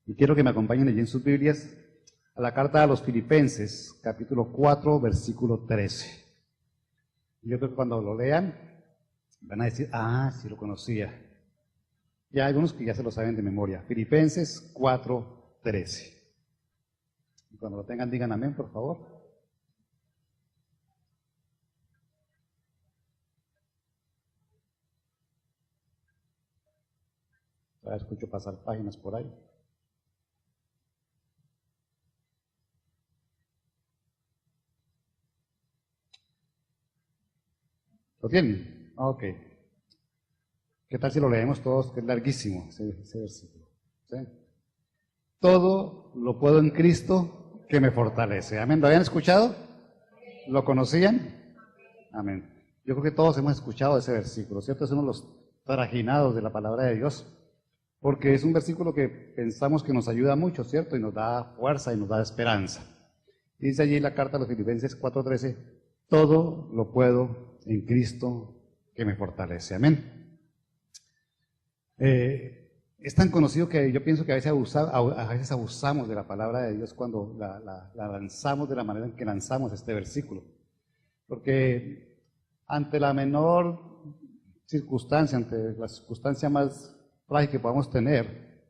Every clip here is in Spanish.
Y quiero que me acompañen allí en sus Biblias a la carta a los Filipenses, capítulo 4, versículo 13. Yo creo que cuando lo lean van a decir, sí lo conocía. Y hay algunos que ya se lo saben de memoria. Filipenses 4, 13. Y cuando lo tengan, digan amén, por favor. Ahora escucho pasar páginas por ahí. ¿Lo tienen? Ok. ¿Qué tal si lo leemos todos? Que es larguísimo ese versículo. ¿Sí? Todo lo puedo en Cristo que me fortalece. Amén. ¿Lo habían escuchado? ¿Lo conocían? Amén. Yo creo que todos hemos escuchado ese versículo, ¿cierto? Es uno de los trajinados de la palabra de Dios, porque es un versículo que pensamos que nos ayuda mucho, ¿cierto? Y nos da fuerza y nos da esperanza. Y dice allí en la carta a los Filipenses 4:13, todo lo puedo en Cristo que me fortalece. Amén. Es tan conocido que yo pienso que a veces abusamos de la palabra de Dios cuando la lanzamos de la manera en que lanzamos este versículo. Porque ante la menor circunstancia, ante la circunstancia más frágil que podamos tener,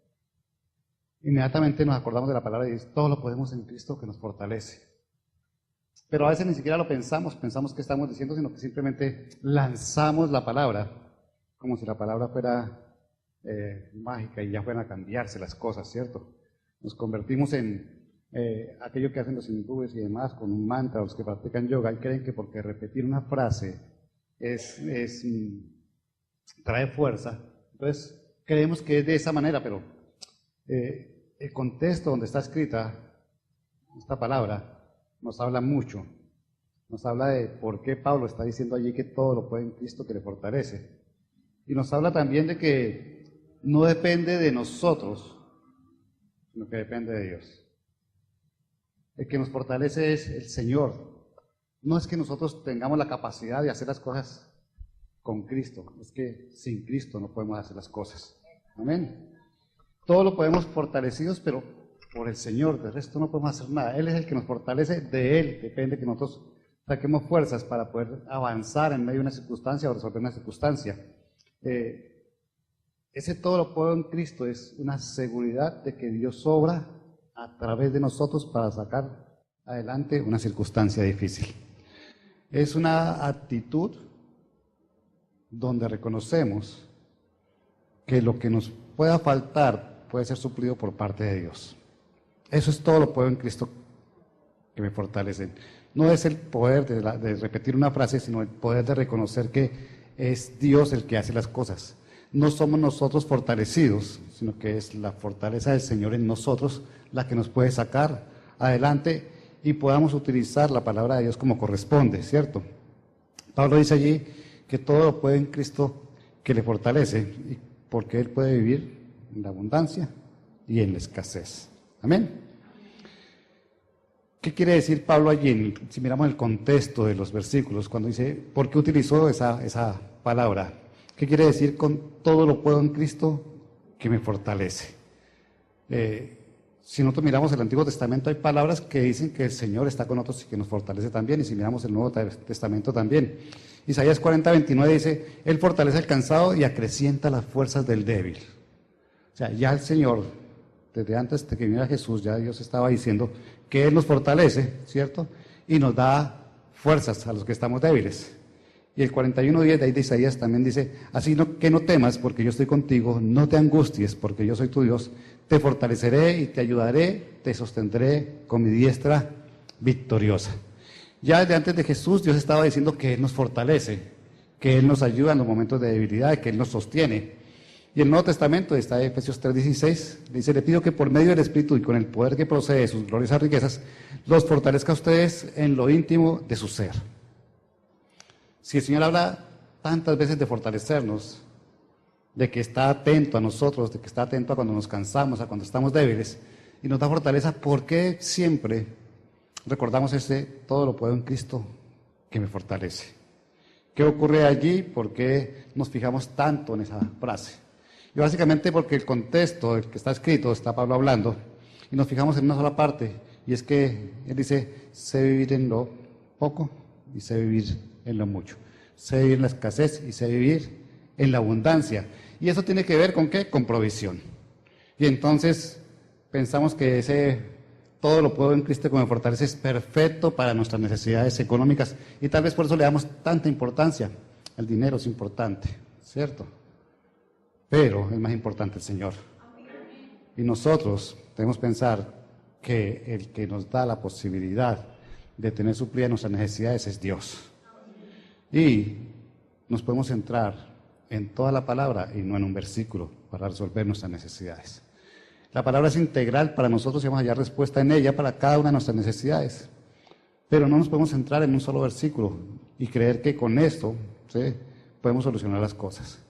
inmediatamente nos acordamos de la palabra de Dios, todo lo podemos en Cristo que nos fortalece. Pero a veces ni siquiera lo pensamos que estamos diciendo, sino que simplemente lanzamos la palabra, como si la palabra fuera mágica y ya fueran a cambiarse las cosas, ¿cierto? Nos convertimos en aquello que hacen los hindúes y demás, con un mantra, los que practican yoga, y creen que porque repetir una frase trae fuerza. Entonces, creemos que es de esa manera, pero el contexto donde está escrita esta palabra nos habla mucho, nos habla de por qué Pablo está diciendo allí que todo lo puede en Cristo que le fortalece. Y nos habla también de que no depende de nosotros, sino que depende de Dios. El que nos fortalece es el Señor. No es que nosotros tengamos la capacidad de hacer las cosas con Cristo, es que sin Cristo no podemos hacer las cosas. Amén. Todo lo podemos fortalecidos, pero por el Señor, de resto no podemos hacer nada. Él es el que nos fortalece, de Él depende que nosotros saquemos fuerzas para poder avanzar en medio de una circunstancia o resolver una circunstancia. Ese todo lo puedo en Cristo es una seguridad de que Dios obra a través de nosotros para sacar adelante una circunstancia difícil. Es una actitud donde reconocemos que lo que nos pueda faltar puede ser suplido por parte de Dios. Eso es todo lo puedo en Cristo que me fortalece. No es el poder de repetir una frase, sino el poder de reconocer que es Dios el que hace las cosas. No somos nosotros fortalecidos, sino que es la fortaleza del Señor en nosotros la que nos puede sacar adelante y podamos utilizar la palabra de Dios como corresponde, ¿cierto? Pablo dice allí que todo lo puede en Cristo que le fortalece, y porque Él puede vivir en la abundancia y en la escasez. Amén. ¿Qué quiere decir Pablo allí? Si miramos el contexto de los versículos, cuando dice, ¿por qué utilizó esa palabra? ¿Qué quiere decir con todo lo puedo en Cristo que me fortalece? Si nosotros miramos el Antiguo Testamento, hay palabras que dicen que el Señor está con nosotros y que nos fortalece también, y si miramos el Nuevo Testamento también. Isaías 40:29 dice, Él fortalece al cansado y acrecienta las fuerzas del débil. O sea, ya el Señor, desde antes de que viniera Jesús, ya Dios estaba diciendo que Él nos fortalece, ¿cierto? Y nos da fuerzas a los que estamos débiles. Y el 41:10 de ahí de Isaías también dice, así que no temas porque yo estoy contigo, no te angusties porque yo soy tu Dios, te fortaleceré y te ayudaré, te sostendré con mi diestra victoriosa. Ya desde antes de Jesús Dios estaba diciendo que Él nos fortalece, que Él nos ayuda en los momentos de debilidad, que Él nos sostiene. Y el Nuevo Testamento, está en Efesios 3:16, dice, le pido que por medio del Espíritu y con el poder que procede de sus gloriosas riquezas, los fortalezca a ustedes en lo íntimo de su ser. Si el Señor habla tantas veces de fortalecernos, de que está atento a nosotros, de que está atento a cuando nos cansamos, a cuando estamos débiles, y nos da fortaleza, ¿por qué siempre recordamos todo lo puedo en Cristo que me fortalece? ¿Qué ocurre allí? ¿Por qué nos fijamos tanto en esa frase? Y básicamente porque el contexto, el que está escrito, está Pablo hablando, y nos fijamos en una sola parte, y es que él dice, sé vivir en lo poco y sé vivir en lo mucho. Sé vivir en la escasez y sé vivir en la abundancia. Y eso tiene que ver con ¿qué? Con provisión. Y entonces pensamos que ese todo lo puedo en Cristo que me fortalece es perfecto para nuestras necesidades económicas. Y tal vez por eso le damos tanta importancia. El dinero es importante, ¿cierto? Pero es más importante el Señor. Y nosotros debemos pensar que el que nos da la posibilidad de tener suplidas nuestras necesidades es Dios. Y nos podemos centrar en toda la palabra y no en un versículo para resolver nuestras necesidades. La palabra es integral para nosotros y vamos a hallar respuesta en ella para cada una de nuestras necesidades. Pero no nos podemos centrar en un solo versículo y creer que con esto, ¿sí?, podemos solucionar las cosas.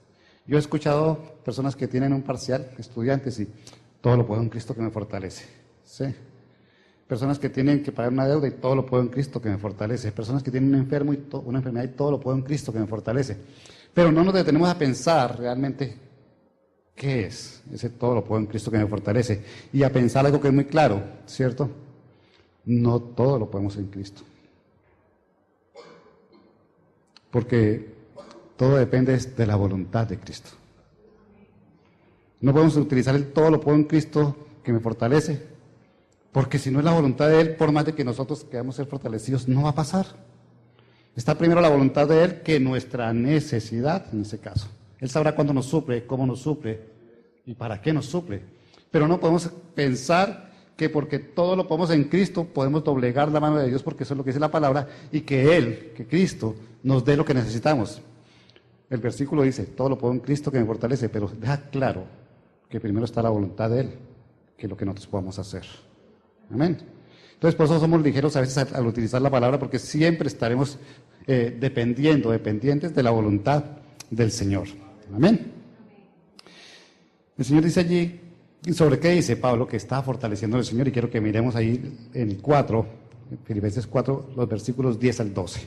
Yo he escuchado personas que tienen un parcial, estudiantes, y todo lo puedo en Cristo que me fortalece. ¿Sí? Personas que tienen que pagar una deuda y todo lo puedo en Cristo que me fortalece. Personas que tienen un enfermo y una enfermedad y todo lo puedo en Cristo que me fortalece. Pero no nos detenemos a pensar realmente qué es ese todo lo puedo en Cristo que me fortalece. Y a pensar algo que es muy claro, ¿cierto? No todo lo podemos en Cristo. Porque todo depende de la voluntad de Cristo. No podemos utilizar el todo lo puedo en Cristo que me fortalece, porque si no es la voluntad de Él, por más de que nosotros queramos ser fortalecidos, no va a pasar. Está primero la voluntad de Él que nuestra necesidad, en ese caso. Él sabrá cuándo nos suple, cómo nos suple y para qué nos suple. Pero no podemos pensar que porque todo lo podemos en Cristo, podemos doblegar la mano de Dios, porque eso es lo que dice la palabra, y que Él, que Cristo, nos dé lo que necesitamos. El versículo dice, todo lo puedo en Cristo que me fortalece, pero deja claro que primero está la voluntad de Él, que lo que nosotros podamos hacer. Amén. Entonces, por eso somos ligeros a veces al utilizar la palabra, porque siempre estaremos dependientes de la voluntad del Señor. Amén. El Señor dice allí, ¿sobre qué dice Pablo? Que está fortaleciendo al Señor, y quiero que miremos ahí en el 4, Filipenses 4, los versículos 10 al 12.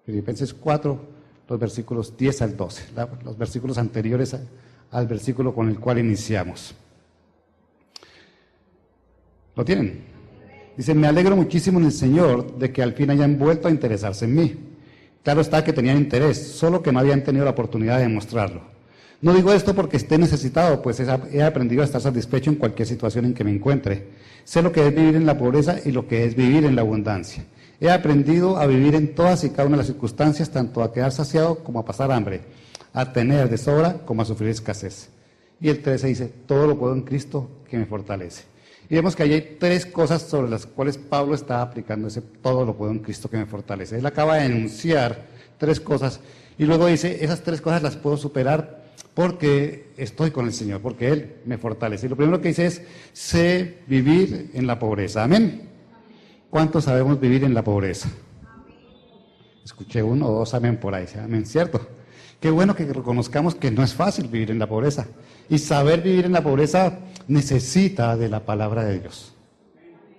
Filipenses 4, los versículos 10 al 12, los versículos anteriores al versículo con el cual iniciamos. ¿Lo tienen? Dice, me alegro muchísimo en el Señor de que al fin hayan vuelto a interesarse en mí. Claro está que tenían interés, solo que no habían tenido la oportunidad de demostrarlo. No digo esto porque esté necesitado, pues he aprendido a estar satisfecho en cualquier situación en que me encuentre. Sé lo que es vivir en la pobreza y lo que es vivir en la abundancia. He aprendido a vivir en todas y cada una de las circunstancias, tanto a quedar saciado como a pasar hambre, a tener de sobra como a sufrir escasez. Y el 13 dice, todo lo puedo en Cristo que me fortalece. Y vemos que ahí hay tres cosas sobre las cuales Pablo está aplicando ese todo lo puedo en Cristo que me fortalece. Él acaba de enunciar tres cosas y luego dice, esas tres cosas las puedo superar porque estoy con el Señor, porque Él me fortalece. Y lo primero que dice es, sé vivir en la pobreza. Amén. ¿Cuántos sabemos vivir en la pobreza? Escuché uno o dos amén por ahí. Amén, ¿cierto? Qué bueno que reconozcamos que no es fácil vivir en la pobreza. Y saber vivir en la pobreza necesita de la palabra de Dios.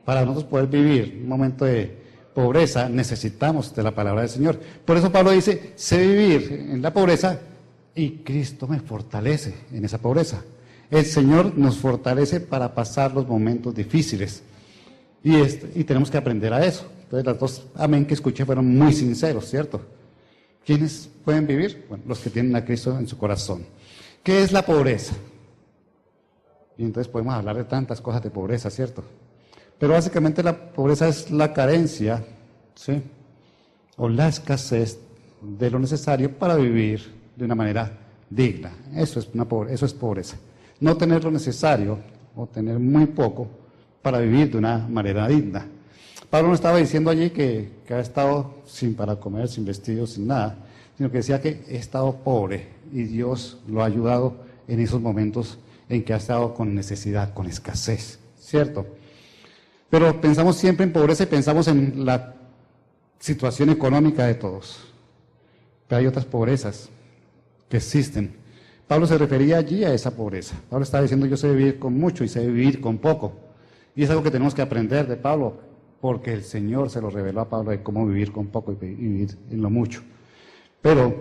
Para nosotros poder vivir un momento de pobreza, necesitamos de la palabra del Señor. Por eso Pablo dice, sé vivir en la pobreza y Cristo me fortalece en esa pobreza. El Señor nos fortalece para pasar los momentos difíciles. Y tenemos que aprender a eso. Entonces, las dos amén que escuché fueron muy sinceros, ¿cierto? ¿Quiénes pueden vivir? Bueno, los que tienen a Cristo en su corazón. ¿Qué es la pobreza? Y entonces podemos hablar de tantas cosas de pobreza, ¿cierto? Pero básicamente la pobreza es la carencia, ¿sí?, o la escasez de lo necesario para vivir de una manera digna. Eso es pobreza. No tener lo necesario o tener muy poco para vivir de una manera digna. Pablo no estaba diciendo allí que ha estado sin para comer, sin vestido, sin nada, sino que decía que he estado pobre y Dios lo ha ayudado en esos momentos en que ha estado con necesidad, con escasez, ¿cierto? Pero pensamos siempre en pobreza y pensamos en la situación económica de todos. Pero hay otras pobrezas que existen. Pablo se refería allí a esa pobreza. Pablo estaba diciendo, yo sé vivir con mucho y sé vivir con poco. Y es algo que tenemos que aprender de Pablo, porque el Señor se lo reveló a Pablo de cómo vivir con poco y vivir en lo mucho. Pero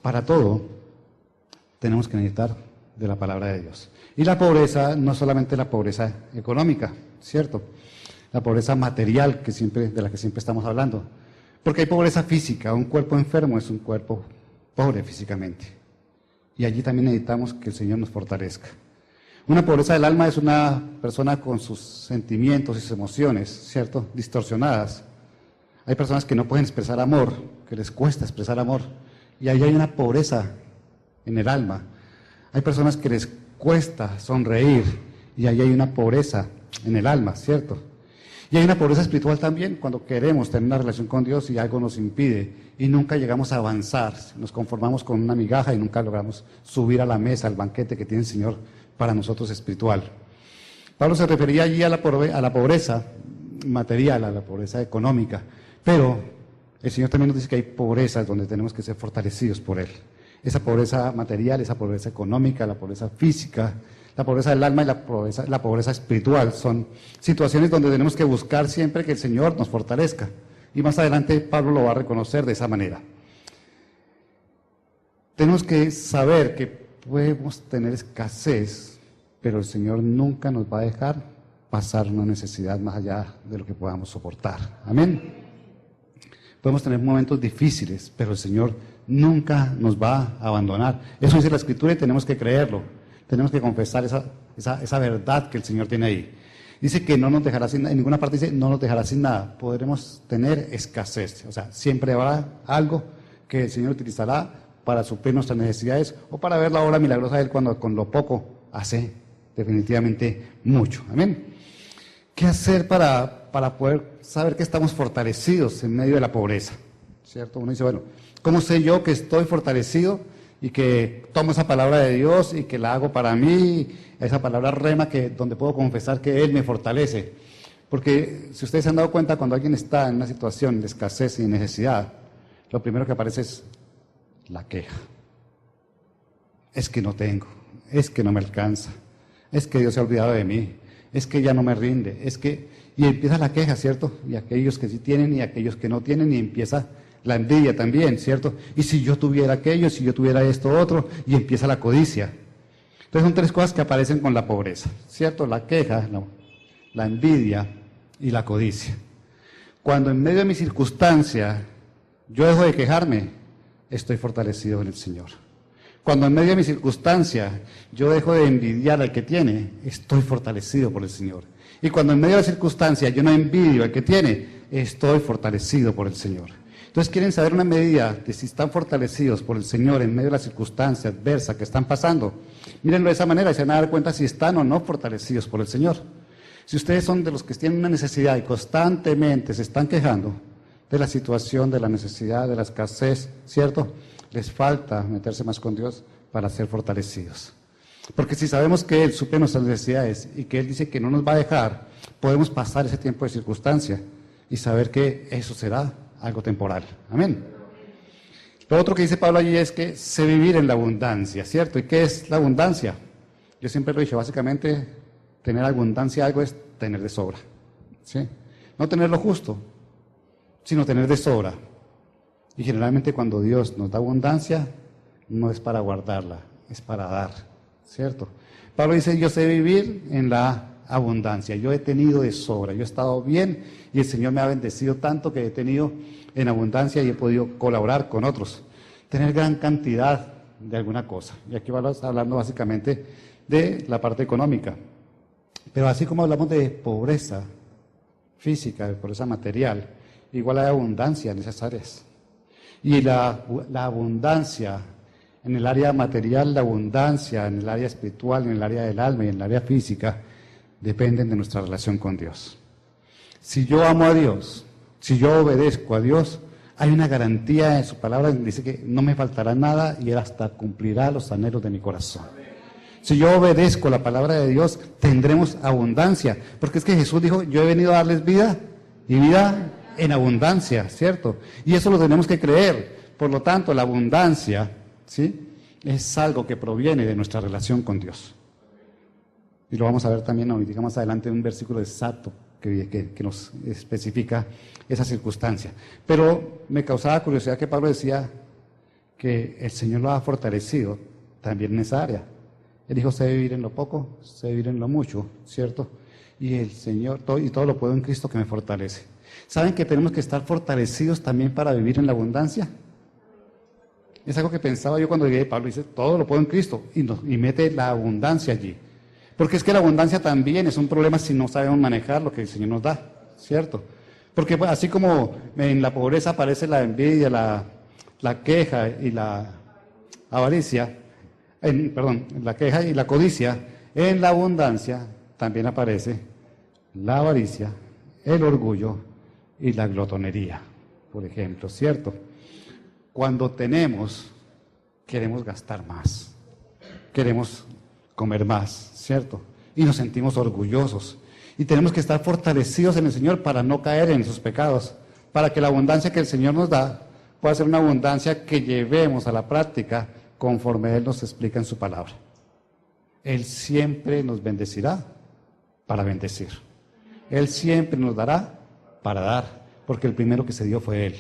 para todo tenemos que necesitar de la palabra de Dios. Y la pobreza no es solamente la pobreza económica, ¿cierto? La pobreza material de la que siempre estamos hablando. Porque hay pobreza física, un cuerpo enfermo es un cuerpo pobre físicamente. Y allí también necesitamos que el Señor nos fortalezca. Una pobreza del alma es una persona con sus sentimientos y sus emociones, ¿cierto?, distorsionadas. Hay personas que no pueden expresar amor, que les cuesta expresar amor. Y ahí hay una pobreza en el alma. Hay personas que les cuesta sonreír y ahí hay una pobreza en el alma, ¿cierto? Y hay una pobreza espiritual también cuando queremos tener una relación con Dios y algo nos impide y nunca llegamos a avanzar. Nos conformamos con una migaja y nunca logramos subir a la mesa, al banquete que tiene el Señor para nosotros espiritual. Pablo se refería allí a la pobreza material, a la pobreza económica, pero el Señor también nos dice que hay pobrezas donde tenemos que ser fortalecidos por Él. Esa pobreza material, esa pobreza económica, la pobreza física, la pobreza del alma y la pobreza espiritual son situaciones donde tenemos que buscar siempre que el Señor nos fortalezca. Y más adelante Pablo lo va a reconocer de esa manera. Tenemos que saber que podemos tener escasez, pero el Señor nunca nos va a dejar pasar una necesidad más allá de lo que podamos soportar. Amén. Podemos tener momentos difíciles, pero el Señor nunca nos va a abandonar. Eso dice la Escritura y tenemos que creerlo. Tenemos que confesar esa verdad que el Señor tiene ahí. Dice que no nos dejará sin nada, en ninguna parte dice no nos dejará sin nada. Podremos tener escasez, o sea, siempre habrá algo que el Señor utilizará para suplir nuestras necesidades o para ver la obra milagrosa de Él cuando con lo poco hace definitivamente mucho. Amén. ¿Qué hacer para poder saber que estamos fortalecidos en medio de la pobreza? ¿Cierto? Uno dice, bueno, ¿cómo sé yo que estoy fortalecido y que tomo esa palabra de Dios y que la hago para mí, esa palabra rema donde puedo confesar que Él me fortalece? Porque si ustedes se han dado cuenta, cuando alguien está en una situación de escasez y de necesidad, lo primero que aparece es la queja. Es que no tengo, es que no me alcanza, es que Dios se ha olvidado de mí, es que ya no me rinde, y empieza la queja, ¿cierto? Y aquellos que sí tienen y aquellos que no tienen, y empieza la envidia también, ¿cierto? Y si yo tuviera aquello, si yo tuviera esto otro, y empieza la codicia. Entonces son tres cosas que aparecen con la pobreza, ¿cierto? La queja, la envidia y la codicia. Cuando en medio de mi circunstancia yo dejo de quejarme, estoy fortalecido en el Señor. Cuando en medio de mi circunstancia yo dejo de envidiar al que tiene, estoy fortalecido por el Señor. Y cuando en medio de la circunstancia yo no envidio al que tiene, estoy fortalecido por el Señor. Entonces, quieren saber una medida de si están fortalecidos por el Señor en medio de la circunstancia adversa que están pasando. Mírenlo de esa manera y se van a dar cuenta si están o no fortalecidos por el Señor. Si ustedes son de los que tienen una necesidad y constantemente se están quejando de la situación, de la necesidad, de la escasez, ¿cierto? Les falta meterse más con Dios para ser fortalecidos. Porque si sabemos que Él suple nuestras necesidades y que Él dice que no nos va a dejar, podemos pasar ese tiempo de circunstancia y saber que eso será algo temporal. Amén. Lo otro que dice Pablo allí es que sé vivir en la abundancia, ¿cierto? ¿Y qué es la abundancia? Yo siempre lo he dicho, básicamente tener abundancia algo es tener de sobra, ¿sí? No tener lo justo, sino tener de sobra. Y generalmente cuando Dios nos da abundancia, no es para guardarla, es para dar, ¿cierto? Pablo dice, yo sé vivir en la abundancia, yo he tenido de sobra, yo he estado bien y el Señor me ha bendecido tanto que he tenido en abundancia y he podido colaborar con otros, tener gran cantidad de alguna cosa. Y aquí vamos hablando básicamente de la parte económica. Pero así como hablamos de pobreza física, de pobreza material, igual hay abundancia en esas áreas. Y la abundancia en el área material, la abundancia en el área espiritual, en el área del alma y en el área física, dependen de nuestra relación con Dios. Si yo amo a Dios, si yo obedezco a Dios, hay una garantía en su palabra que dice que no me faltará nada y Él hasta cumplirá los anhelos de mi corazón. Si yo obedezco la palabra de Dios, tendremos abundancia. Porque es que Jesús dijo, yo he venido a darles vida y vida en abundancia, ¿cierto? Y eso lo tenemos que creer. Por lo tanto, la abundancia, ¿sí?, es algo que proviene de nuestra relación con Dios. Y lo vamos a ver también ahorita más adelante en un versículo exacto que nos especifica esa circunstancia. Pero me causaba curiosidad que Pablo decía que el Señor lo ha fortalecido también en esa área, Él dijo, sé vivir en lo poco, sé vivir en lo mucho, ¿cierto? Y el Señor, todo lo puedo en Cristo que me fortalece. ¿Saben que tenemos que estar fortalecidos también para vivir en la abundancia? Es algo que pensaba yo cuando llegué a Pablo, dice, todo lo puedo en Cristo, y mete la abundancia allí. Porque es que la abundancia también es un problema si no sabemos manejar lo que el Señor nos da, ¿cierto? Porque pues, así como en la pobreza aparece la envidia, la queja y la avaricia, la queja y la codicia, en la abundancia también aparece la avaricia, el orgullo y la glotonería, por ejemplo, ¿cierto? Cuando tenemos, queremos gastar más, queremos comer más, ¿cierto? Y nos sentimos orgullosos. Y tenemos que estar fortalecidos en el Señor para no caer en sus pecados, para que la abundancia que el Señor nos da pueda ser una abundancia que llevemos a la práctica conforme Él nos explica en su palabra. Él siempre nos bendecirá para bendecir. Él siempre nos dará para dar, porque el primero que se dio fue Él.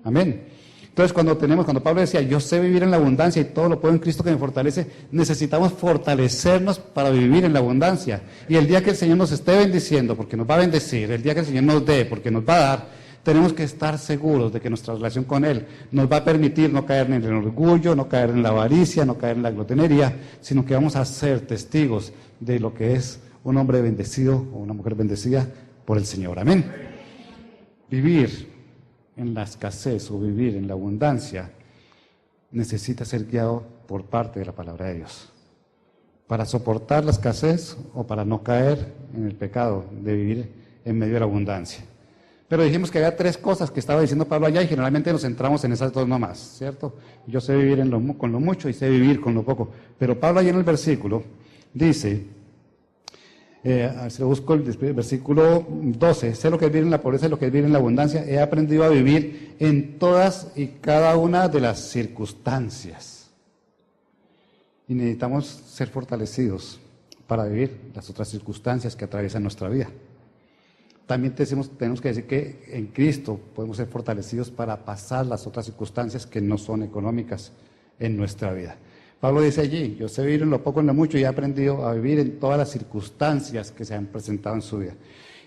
Amén. Entonces cuando Pablo decía, yo sé vivir en la abundancia y todo lo puedo en Cristo que me fortalece, necesitamos fortalecernos para vivir en la abundancia. Y el día que el Señor nos esté bendiciendo, porque nos va a bendecir, el día que el Señor nos dé, porque nos va a dar, tenemos que estar seguros de que nuestra relación con Él nos va a permitir no caer en el orgullo, no caer en la avaricia, no caer en la glotonería, sino que vamos a ser testigos de lo que es un hombre bendecido o una mujer bendecida por el Señor. Amén. Vivir en la escasez o vivir en la abundancia necesita ser guiado por parte de la palabra de Dios. Para soportar la escasez o para no caer en el pecado de vivir en medio de la abundancia. Pero dijimos que había tres cosas que estaba diciendo Pablo allá y generalmente nos centramos en esas dos nomás, ¿cierto? Yo sé vivir con lo mucho y sé vivir con lo poco. Pero Pablo allá en el versículo dice, a ver si lo busco, el versículo 12, sé lo que es vivir en la pobreza y lo que es vivir en la abundancia, he aprendido a vivir en todas y cada una de las circunstancias. Y necesitamos ser fortalecidos para vivir las otras circunstancias que atraviesan nuestra vida. También tenemos que decir que en Cristo podemos ser fortalecidos para pasar las otras circunstancias que no son económicas en nuestra vida. Pablo dice allí, yo sé vivir en lo poco, en lo mucho, y he aprendido a vivir en todas las circunstancias que se han presentado en su vida.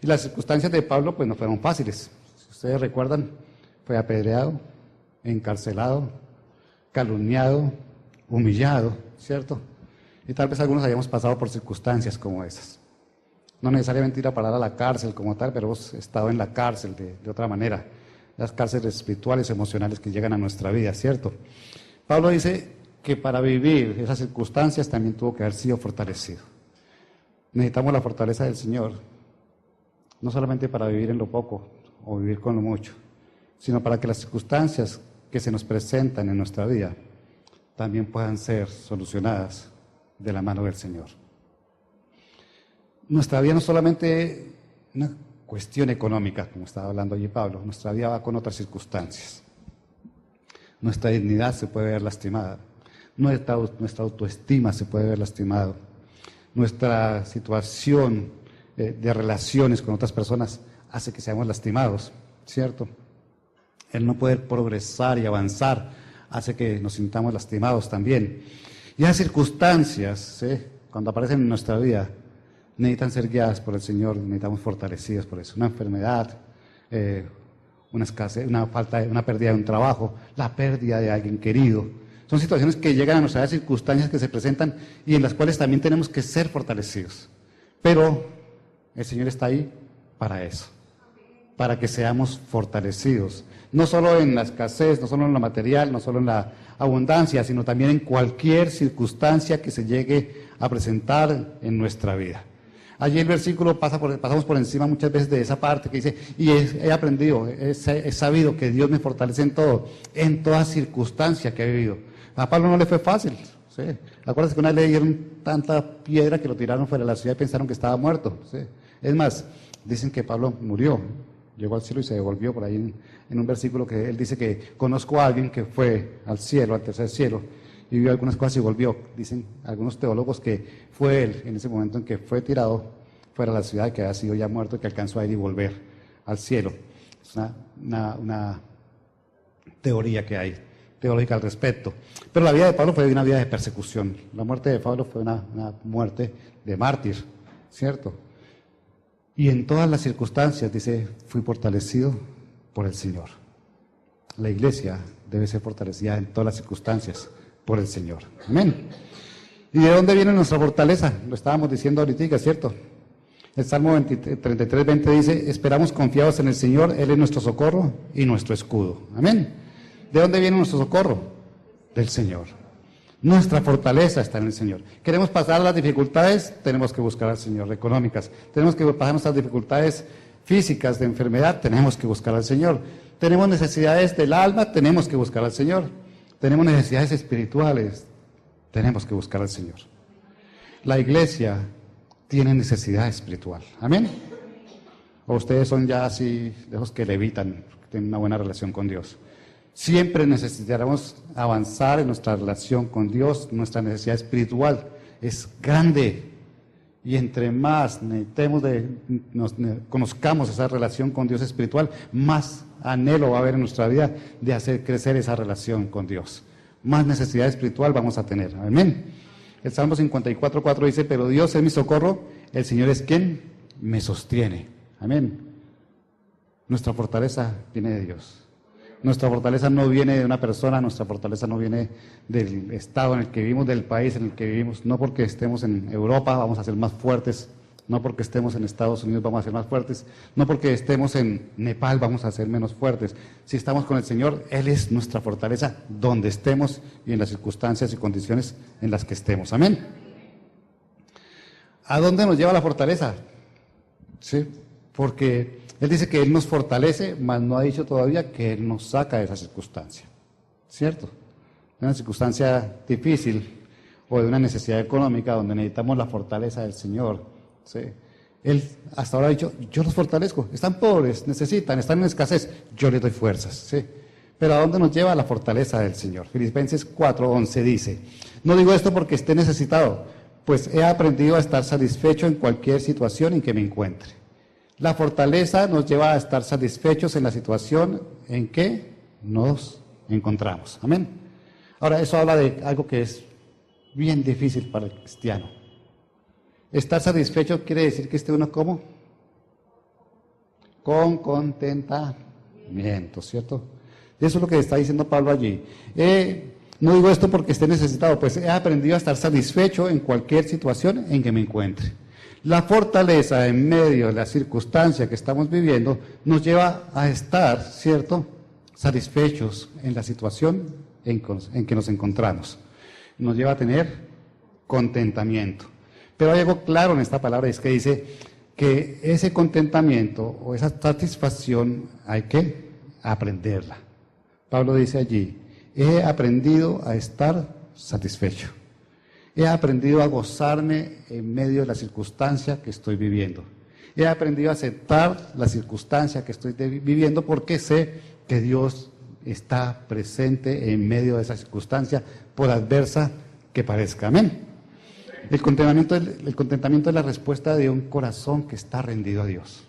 Y las circunstancias de Pablo pues no fueron fáciles. Si ustedes recuerdan, fue apedreado, encarcelado, calumniado, humillado, ¿cierto? Y tal vez algunos hayamos pasado por circunstancias como esas. No necesariamente ir a parar a la cárcel como tal, pero hemos estado en la cárcel de otra manera. Las cárceles espirituales, emocionales que llegan a nuestra vida, ¿cierto? Pablo dice que para vivir esas circunstancias también tuvo que haber sido fortalecido. Necesitamos la fortaleza del Señor, no solamente para vivir en lo poco o vivir con lo mucho, sino para que las circunstancias que se nos presentan en nuestra vida también puedan ser solucionadas de la mano del Señor. Nuestra vida no es solamente una cuestión económica, como estaba hablando allí Pablo, nuestra vida va con otras circunstancias. Nuestra dignidad se puede ver lastimada, nuestra autoestima se puede ver lastimado, nuestra situación de relaciones con otras personas hace que seamos lastimados, ¿cierto? El no poder progresar y avanzar hace que nos sintamos lastimados también. Y esas circunstancias, cuando aparecen en nuestra vida, necesitan ser guiadas por el Señor, necesitamos fortalecidos por eso. Una enfermedad, una escasez, una pérdida de un trabajo, la pérdida de alguien querido. Son situaciones que llegan a nuestras circunstancias que se presentan y en las cuales también tenemos que ser fortalecidos. Pero el Señor está ahí para eso, para que seamos fortalecidos. No solo en la escasez, no solo en lo material, no solo en la abundancia, sino también en cualquier circunstancia que se llegue a presentar en nuestra vida. Allí el versículo pasamos por encima muchas veces de esa parte que dice, y he aprendido, he sabido que Dios me fortalece en todo, en toda circunstancia que he vivido. A Pablo no le fue fácil, ¿sí? Acuérdense que una vez le dieron tanta piedra que lo tiraron fuera de la ciudad y pensaron que estaba muerto, ¿sí? Es más, dicen que Pablo murió, llegó al cielo y se devolvió por ahí en un versículo que él dice que conozco a alguien que fue al cielo, al tercer cielo, y vio algunas cosas y volvió. Dicen algunos teólogos que fue él en ese momento en que fue tirado fuera de la ciudad, que había sido ya muerto, que alcanzó a ir y volver al cielo. Es una teoría que hay teológica al respecto. Pero la vida de Pablo fue una vida de persecución. La muerte de Pablo fue una muerte de mártir, ¿cierto? Y en todas las circunstancias, dice, fui fortalecido por el Señor. La iglesia debe ser fortalecida en todas las circunstancias por el Señor. Amén. ¿Y de dónde viene nuestra fortaleza? Lo estábamos diciendo ahorita, ¿cierto? El Salmo 33:20 dice, esperamos confiados en el Señor, Él es nuestro socorro y nuestro escudo. Amén. ¿De dónde viene nuestro socorro? Del Señor. Nuestra fortaleza está en el Señor. Queremos pasar las dificultades, tenemos que buscar al Señor. Económicas, tenemos que pasar nuestras dificultades físicas de enfermedad, tenemos que buscar al Señor. Tenemos necesidades del alma, tenemos que buscar al Señor. Tenemos necesidades espirituales, tenemos que buscar al Señor. La iglesia tiene necesidad espiritual. Amén. O ustedes son ya así de los que levitan, que tienen una buena relación con Dios. Siempre necesitaremos avanzar en nuestra relación con Dios. Nuestra necesidad espiritual es grande. Y entre más conozcamos esa relación con Dios espiritual, más anhelo va a haber en nuestra vida de hacer crecer esa relación con Dios. Más necesidad espiritual vamos a tener. Amén. El Salmo 54:4 dice, pero Dios es mi socorro, el Señor es quien me sostiene. Amén. Nuestra fortaleza viene de Dios. Nuestra fortaleza no viene de una persona, nuestra fortaleza no viene del estado en el que vivimos, del país en el que vivimos. No porque estemos en Europa vamos a ser más fuertes, no porque estemos en Estados Unidos vamos a ser más fuertes, no porque estemos en Nepal vamos a ser menos fuertes. Si estamos con el Señor, Él es nuestra fortaleza donde estemos y en las circunstancias y condiciones en las que estemos. Amén. ¿A dónde nos lleva la fortaleza? Sí, porque Él dice que Él nos fortalece, mas no ha dicho todavía que Él nos saca de esa circunstancia, ¿cierto? De una circunstancia difícil o de una necesidad económica donde necesitamos la fortaleza del Señor, ¿sí? Él hasta ahora ha dicho, yo los fortalezco, están pobres, necesitan, están en escasez, yo les doy fuerzas, ¿sí? Pero ¿a dónde nos lleva la fortaleza del Señor? Filipenses 4:11 dice, no digo esto porque esté necesitado, pues he aprendido a estar satisfecho en cualquier situación en que me encuentre. La fortaleza nos lleva a estar satisfechos en la situación en que nos encontramos. Amén. Ahora, eso habla de algo que es bien difícil para el cristiano. Estar satisfecho quiere decir que esté uno ¿cómo? Con contentamiento, ¿cierto? Eso es lo que está diciendo Pablo allí. No digo esto porque esté necesitado, pues he aprendido a estar satisfecho en cualquier situación en que me encuentre. La fortaleza en medio de la circunstancia que estamos viviendo nos lleva a estar, ¿cierto?, satisfechos en la situación en que nos encontramos. Nos lleva a tener contentamiento. Pero hay algo claro en esta palabra, es que dice que ese contentamiento o esa satisfacción hay que aprenderla. Pablo dice allí, he aprendido a estar satisfecho. He aprendido a gozarme en medio de la circunstancia que estoy viviendo. He aprendido a aceptar la circunstancia que estoy viviendo porque sé que Dios está presente en medio de esa circunstancia, por adversa que parezca. Amén. El contentamiento es la respuesta de un corazón que está rendido a Dios.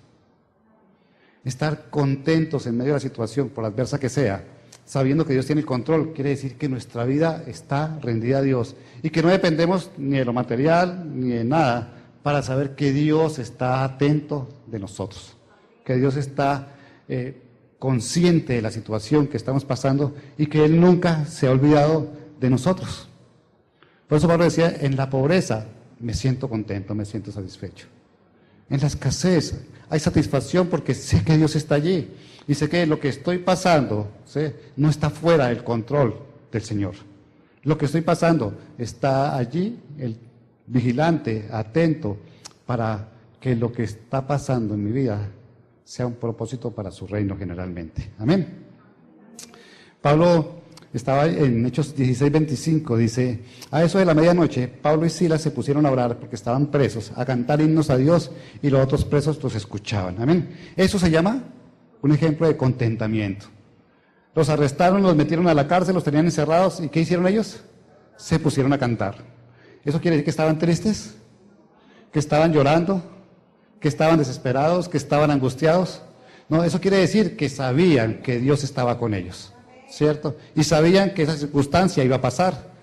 Estar contentos en medio de la situación, por adversa que sea, sabiendo que Dios tiene el control, quiere decir que nuestra vida está rendida a Dios y que no dependemos ni de lo material ni de nada para saber que Dios está atento de nosotros, que Dios está consciente de la situación que estamos pasando y que Él nunca se ha olvidado de nosotros. Por eso Pablo decía, en la pobreza me siento contento, me siento satisfecho. En la escasez hay satisfacción porque sé que Dios está allí. Y sé que lo que estoy pasando, ¿sí?, no está fuera del control del Señor. Lo que estoy pasando está allí, el vigilante, atento, para que lo que está pasando en mi vida sea un propósito para su reino generalmente. Amén. Pablo estaba en Hechos 16:25, dice, a eso de la medianoche, Pablo y Silas se pusieron a orar porque estaban presos, a cantar himnos a Dios y los otros presos los escuchaban. Amén. Eso se llama un ejemplo de contentamiento. Los arrestaron, los metieron a la cárcel, los tenían encerrados, ¿y qué hicieron ellos? Se pusieron a cantar. ¿Eso quiere decir que estaban tristes? ¿Que estaban llorando? ¿Que estaban desesperados? ¿Que estaban angustiados? No, eso quiere decir que sabían que Dios estaba con ellos. ¿cierto? Y sabían que esa circunstancia iba a pasar,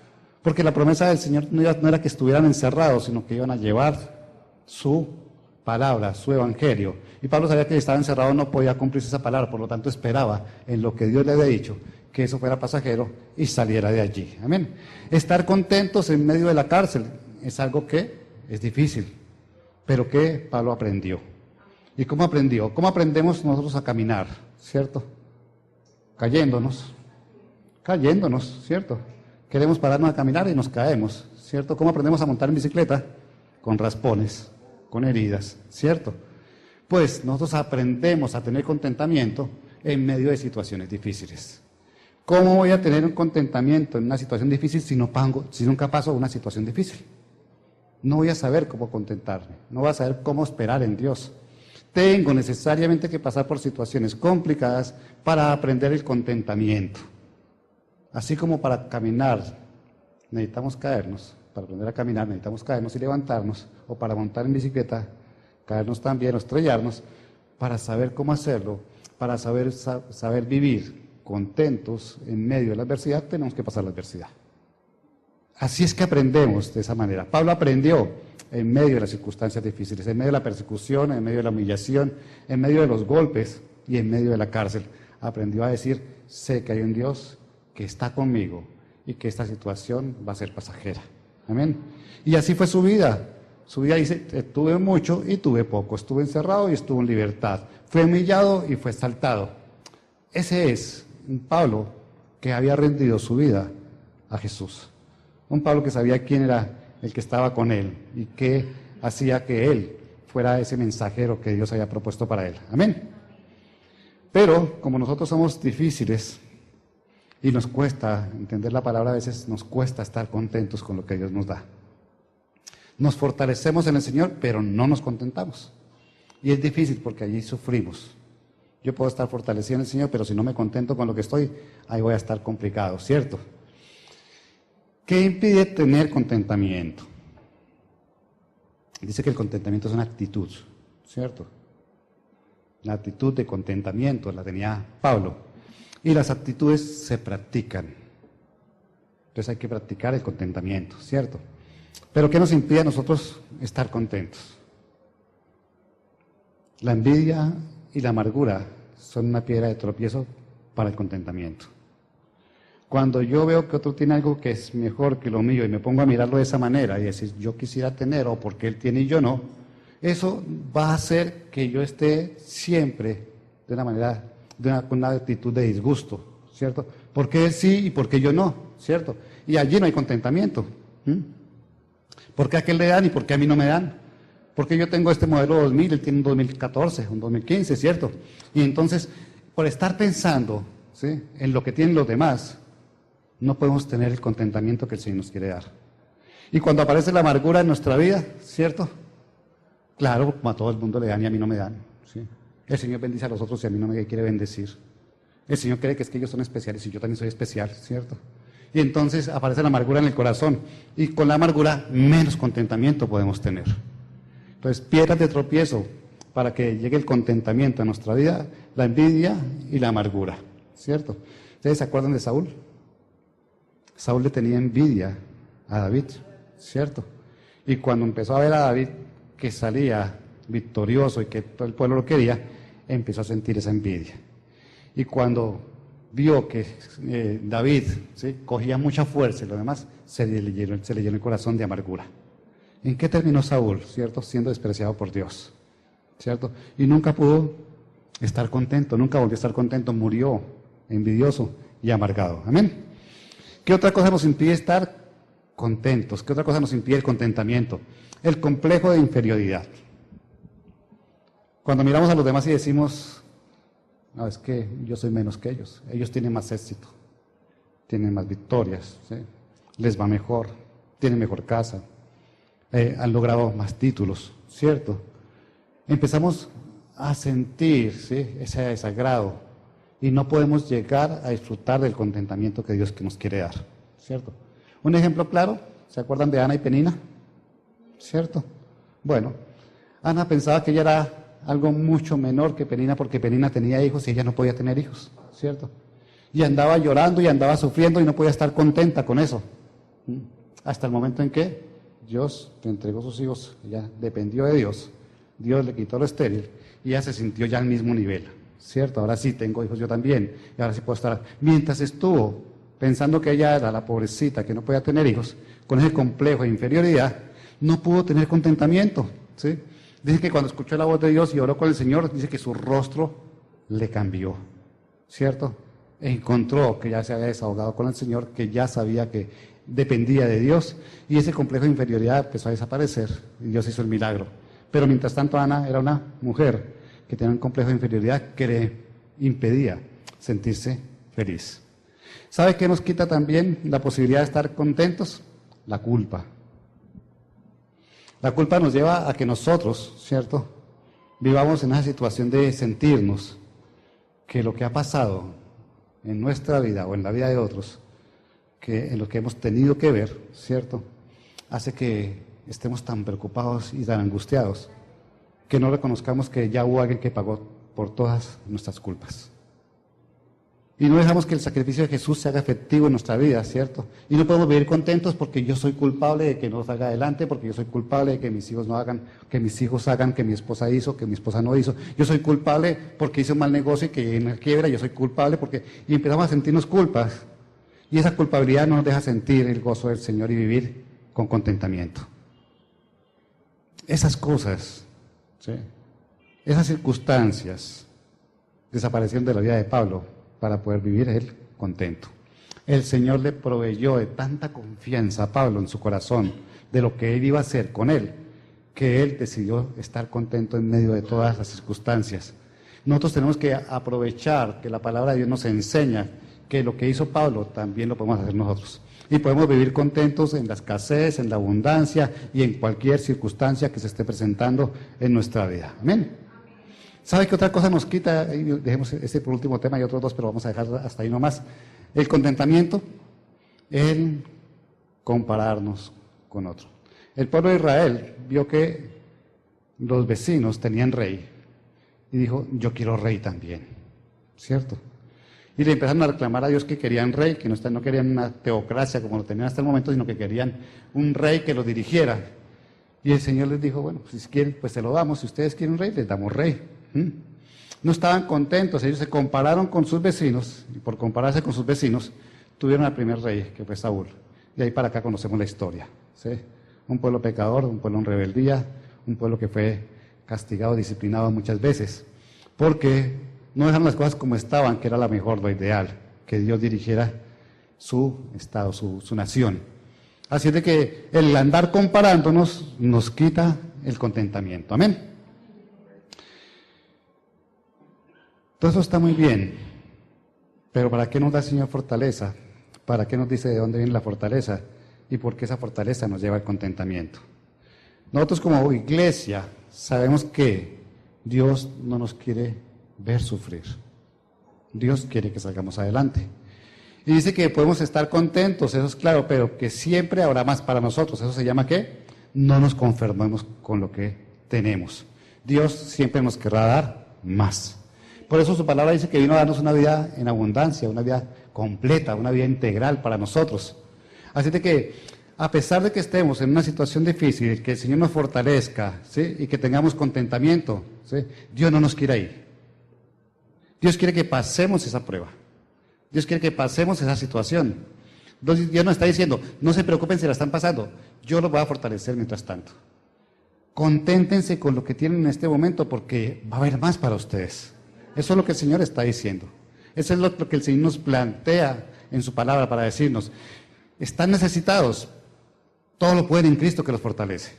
porque la promesa del Señor no era que estuvieran encerrados, sino que iban a llevar su palabra, su evangelio. Y Pablo sabía que si estaba encerrado no podía cumplirse esa palabra, por lo tanto esperaba en lo que Dios le había dicho, que eso fuera pasajero y saliera de allí. Amén. Estar contentos en medio de la cárcel es algo que es difícil, pero que Pablo aprendió. ¿Y cómo aprendió? ¿Cómo aprendemos nosotros a caminar? ¿Cierto? Cayéndonos, ¿cierto? Queremos pararnos a caminar y nos caemos, ¿cierto? ¿Cómo aprendemos a montar en bicicleta? Con raspones, con heridas, ¿cierto? Pues nosotros aprendemos a tener contentamiento en medio de situaciones difíciles. ¿Cómo voy a tener un contentamiento en una situación difícil si nunca paso una situación difícil? No voy a saber cómo contentarme, no voy a saber cómo esperar en Dios. Tengo necesariamente que pasar por situaciones complicadas para aprender el contentamiento. Así como para caminar necesitamos caernos, para aprender a caminar necesitamos caernos y levantarnos, o para montar en bicicleta, caernos también o estrellarnos, para saber cómo hacerlo, para saber vivir contentos en medio de la adversidad, tenemos que pasar la adversidad. Así es que aprendemos de esa manera. Pablo aprendió en medio de las circunstancias difíciles, en medio de la persecución, en medio de la humillación, en medio de los golpes y en medio de la cárcel. Aprendió a decir, sé que hay un Dios que está conmigo y que esta situación va a ser pasajera. Amén. Y así fue su vida. Su vida dice, tuve mucho y tuve poco, estuve encerrado y estuve en libertad, fue humillado y fue exaltado. Ese es un Pablo que había rendido su vida a Jesús. Un Pablo que sabía quién era el que estaba con él y que hacía que él fuera ese mensajero que Dios había propuesto para él. Amén. Pero como nosotros somos difíciles y nos cuesta entender la palabra, a veces nos cuesta estar contentos con lo que Dios nos da. Nos fortalecemos en el Señor, pero no nos contentamos. Y es difícil porque allí sufrimos. Yo puedo estar fortalecido en el Señor, pero si no me contento con lo que estoy, ahí voy a estar complicado, ¿cierto? ¿Qué impide tener contentamiento? Dice que el contentamiento es una actitud, ¿cierto? La actitud de contentamiento la tenía Pablo. Y las actitudes se practican. Entonces hay que practicar el contentamiento, ¿cierto? Pero ¿qué nos impide a nosotros estar contentos? La envidia y la amargura son una piedra de tropiezo para el contentamiento. Cuando yo veo que otro tiene algo que es mejor que lo mío y me pongo a mirarlo de esa manera y decir, yo quisiera tener o porque él tiene y yo no, eso va a hacer que yo esté siempre de una manera, con una actitud de disgusto, ¿cierto? ¿Por qué él sí y por qué yo no? ¿Cierto? Y allí no hay contentamiento. ¿Por qué a aquel le dan y por qué a mí no me dan? Porque yo tengo este modelo 2000, él tiene un 2014, un 2015, ¿cierto? Y entonces, por estar pensando, ¿sí?, en lo que tienen los demás, no podemos tener el contentamiento que el Señor nos quiere dar. Y cuando aparece la amargura en nuestra vida, ¿cierto? Claro, como a todo el mundo le dan y a mí no me dan, ¿sí? El Señor bendice a los otros y a mí no me quiere bendecir. El Señor cree que es que ellos son especiales y yo también soy especial, ¿cierto? Y entonces aparece la amargura en el corazón. Y con la amargura menos contentamiento podemos tener. Entonces, piedras de tropiezo para que llegue el contentamiento a nuestra vida, la envidia y la amargura, ¿cierto? ¿Ustedes se acuerdan de Saúl? Saúl le tenía envidia a David, ¿cierto? Y cuando empezó a ver a David que salía victorioso y que todo el pueblo lo quería, empezó a sentir esa envidia. Y cuando vio que David, ¿sí?, cogía mucha fuerza y lo demás, se le llenó el corazón de amargura. ¿En qué terminó Saúl? ¿Cierto? Siendo despreciado por Dios, ¿cierto? Y nunca pudo estar contento, nunca volvió a estar contento, murió envidioso y amargado. Amén. ¿Qué otra cosa nos impide estar contentos? ¿Qué otra cosa nos impide el contentamiento? El complejo de inferioridad. Cuando miramos a los demás y decimos, no, es que yo soy menos que ellos tienen más éxito, tienen más victorias, ¿sí?, les va mejor, tienen mejor casa, han logrado más títulos, ¿cierto? Empezamos a sentir, ¿sí?, ese desagrado y no podemos llegar a disfrutar del contentamiento que Dios nos quiere dar, ¿cierto? Un ejemplo claro, ¿se acuerdan de Ana y Penina? ¿Cierto? Bueno, Ana pensaba que ella era algo mucho menor que Penina porque Penina tenía hijos y ella no podía tener hijos, ¿cierto? y andaba llorando y andaba sufriendo y no podía estar contenta con eso. Hasta el momento en que Dios le entregó sus hijos, ella dependió de Dios, Dios le quitó lo estéril y ella se sintió ya al mismo nivel, ¿cierto? Ahora sí tengo hijos yo también, y ahora sí puedo estar. Mientras estuvo pensando que ella era la pobrecita que no podía tener hijos, con ese complejo de inferioridad, no pudo tener contentamiento, ¿sí? Dice que cuando escuchó la voz de Dios y oró con el Señor, dice que su rostro le cambió, ¿cierto? E encontró que ya se había desahogado con el Señor, que ya sabía que dependía de Dios, y ese complejo de inferioridad empezó a desaparecer, y Dios hizo el milagro. Pero mientras tanto Ana era una mujer que tenía un complejo de inferioridad que le impedía sentirse feliz. ¿Sabe qué nos quita también la posibilidad de estar contentos? La culpa. La culpa nos lleva a que nosotros, ¿cierto?, vivamos en esa situación de sentirnos que lo que ha pasado en nuestra vida o en la vida de otros, que en lo que hemos tenido que ver, ¿cierto?, hace que estemos tan preocupados y tan angustiados que no reconozcamos que ya hubo alguien que pagó por todas nuestras culpas. Y no dejamos que el sacrificio de Jesús se haga efectivo en nuestra vida, ¿cierto? Y no podemos vivir contentos porque yo soy culpable de que no salga adelante, porque yo soy culpable de que mis hijos no hagan, que mis hijos hagan, que mi esposa hizo, que mi esposa no hizo. Yo soy culpable porque hice un mal negocio y que en la quiebra, yo soy culpable porque... Y empezamos a sentirnos culpas. Y esa culpabilidad no nos deja sentir el gozo del Señor y vivir con contentamiento. Esas cosas, ¿sí?, esas circunstancias desaparecieron de la vida de Pablo para poder vivir él contento. El Señor le proveyó de tanta confianza a Pablo en su corazón de lo que él iba a hacer con él, que él decidió estar contento en medio de todas las circunstancias. Nosotros tenemos que aprovechar que la palabra de Dios nos enseña que lo que hizo Pablo también lo podemos hacer nosotros. Y podemos vivir contentos en la escasez, en la abundancia y en cualquier circunstancia que se esté presentando en nuestra vida. Amén. ¿Sabe qué otra cosa nos quita? Dejemos este por último tema y otros dos, pero vamos a dejar hasta ahí nomás. El contentamiento, el compararnos con otro. El pueblo de Israel vio que los vecinos tenían rey y dijo, yo quiero rey también, ¿cierto? Y le empezaron a reclamar a Dios que querían rey, que no querían una teocracia como lo tenían hasta el momento, sino que querían un rey que los dirigiera. Y el Señor les dijo, bueno, si quieren, pues se lo damos. Si ustedes quieren un rey, les damos rey. No estaban contentos, ellos se compararon con sus vecinos, y por compararse con sus vecinos, tuvieron al primer rey, que fue Saúl. Y ahí para acá conocemos la historia, ¿sí? Un pueblo pecador, un pueblo en rebeldía, un pueblo que fue castigado, disciplinado muchas veces, porque no dejaron las cosas como estaban, que era la mejor, lo ideal, que Dios dirigiera su estado, su nación. Así es de que el andar comparándonos nos quita el contentamiento. Amén. Todo eso está muy bien, pero ¿para qué nos da el Señor fortaleza? ¿Para qué nos dice de dónde viene la fortaleza? ¿Y por qué esa fortaleza nos lleva al contentamiento? Nosotros como iglesia sabemos que Dios no nos quiere ver sufrir. Dios quiere que salgamos adelante. Y dice que podemos estar contentos, eso es claro, pero que siempre habrá más para nosotros. ¿Eso se llama qué? No nos conformemos con lo que tenemos. Dios siempre nos querrá dar más. Por eso su palabra dice que vino a darnos una vida en abundancia, una vida completa, una vida integral para nosotros. Así de que, a pesar de que estemos en una situación difícil, que el Señor nos fortalezca, ¿sí?, y que tengamos contentamiento, ¿sí?, Dios no nos quiere ir. Dios quiere que pasemos esa prueba. Dios quiere que pasemos esa situación. Entonces, Dios nos está diciendo, no se preocupen si la están pasando, yo los voy a fortalecer mientras tanto. Conténtense con lo que tienen en este momento porque va a haber más para ustedes. Eso es lo que el Señor está diciendo. Eso es lo que el Señor nos plantea en su palabra para decirnos. Están necesitados, todo lo pueden en Cristo que los fortalece.